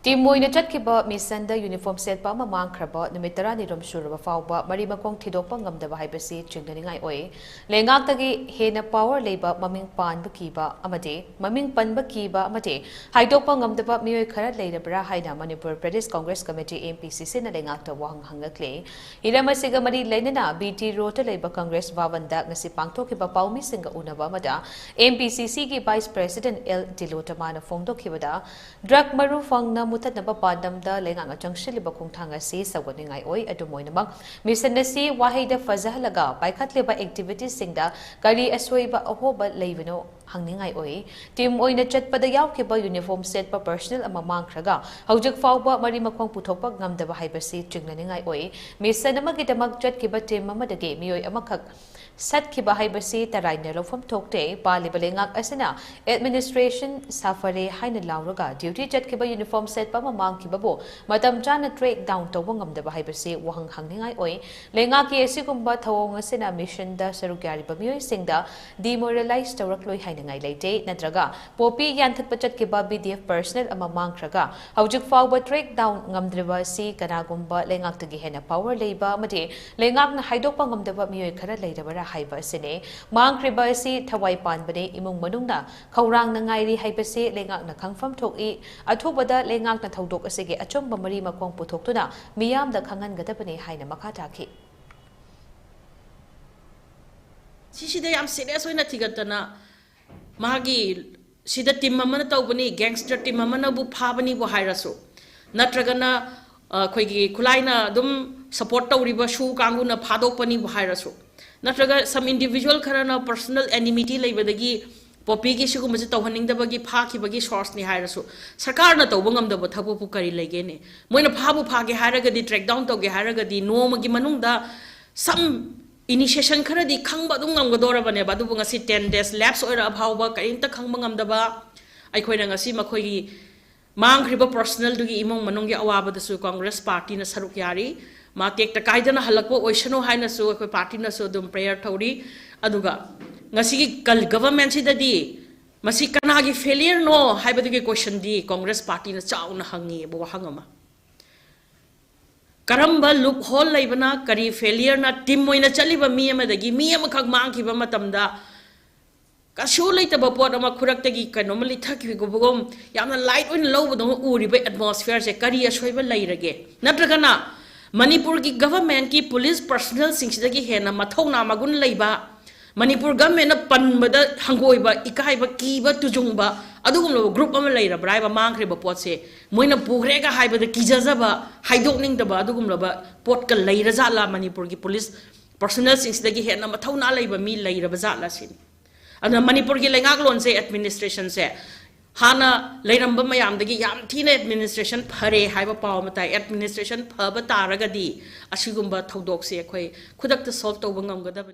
Team Moina Chatkiba, Miss Sanda, Uniform Set Pama Mangkhiba, Numitara Rom Suraba Fauba, Marimakong Tidopangam the Hibasi, Chinganing Oi, Leingakna Hena Power Labor, Maming Pan Bakiba, Amade, Maming Pan Bakiba, Amade, Haidopangam the meeoi khara leirabra haina Manipur Pradesh Congress Committee MPCC na leingakna wahang hangakle. Iramasiga mari lainana BT Rota Labor Congress Vavanda ngasi pangthokiba paumi singa unaba mada MPCC ki Vice President L Dilotamana Fongdokibada, Drug Maru Fangna Mutat Naba Padamda Leingakna Changshiliba Kungthanga Si Sawaningai Oi Adumoinamak, Misanasi Wahida Fazahalaga, Paikatliba activities singda, Kari Aswaiba Ahoba Leivino. Hangningai oi team oina chatpada yawkiba uniform set pa personal ama mangkhraga haujak fawba marimakong puthokpa ngamdaba haibasi chingnaningai oi misan amagidamag chatkiba team amadagi meeoi amakhak satkiba haibasi taraina lofam thokte palibalengak asina administration safare haina lauraga duty chatkiba uniform set pa mangkhiba bo matam chana track down tawba ngamdaba haibasi wahang hangningai oi lengaki asigumba thawong asina mission da sarugyari ba meeoi singda demoralize tawrakloi Ngai Late, Nadraga, Popi Yantat Pachatkiba VDF personnel ama Mangkhiba, Haujik Fauba track down ngamdriba si Kanagumba, Leingakna Hena Power Labor, Mate, Leingakna Haidopangam meeoi khara leirabra haiba sine, Mangkhiba si Thawai Panbade, Imung Manungna, Kaurang Nangairi Haibase, Leingakna Kangfam Toki, Atubada, Leingakna Thaudok Asige, Achomba Marima Kong Putoktuna, Miyam the Kangan Gatapane Haina Makataki. Sisi am serious na tigatana. Magi sida team mamana taubani gangster team mamana bu phabani bu hairasu natragana khoigi khulaina dum support tawriba shu kanguna phadokpani bu hairasu natraga some individual kharana personal enmity leibadagi popi gi sigum je tawhaningdabagi phakibagi source ni hairasu sarkar na tawbangam da thabu pu kari lege ne moina phabu phage haragadi track down tawge haragadi nomagi manungda some initiation khara di khangba dung ngam godora bane badu bunga si 10 days lapse oira abhawba kainta khangba ngam daba ai khoina ngasi makhoi gi mangkhiba personal dugi imong manung gi awaba da su Congress party na saruk yari ma tek ta kaidana halakbo oisano haina su khoi party na su dum prayer thori aduga ngasi gi kal government si dadi masi kana gi failure no haibadu gi question di Congress party na chauna hangi bo hangama Karamba loophole laibana kari failure na team moina chaliba mi amadagi mi amakhak mangkhiba matamda kasho laitaba pot ama khuraktagi normally thaki go bogom yamna light oin lobdo uriba atmosphere se kari asoiba lairage natragana Manipur ki government ki police personnel singsidagi hena mathona magun laiba Manipur government na panbada hangoiba ikaiba kiba tujungba adugum group ama leirabra ba mangkhiba potse moina pugrega haibada kijazaba haidokningdaba adugum pot ka leirajala Manipur ki police personnel singsidagi hena mathona leiba mi leirabajala sin ana Manipur ki lengaklon se administration se hana leiramba mayamdagi yam thina administration phare haiba paw matai administration phaba taragadi asigumba thodok se khoi khudakta solve tawba ngamgadaba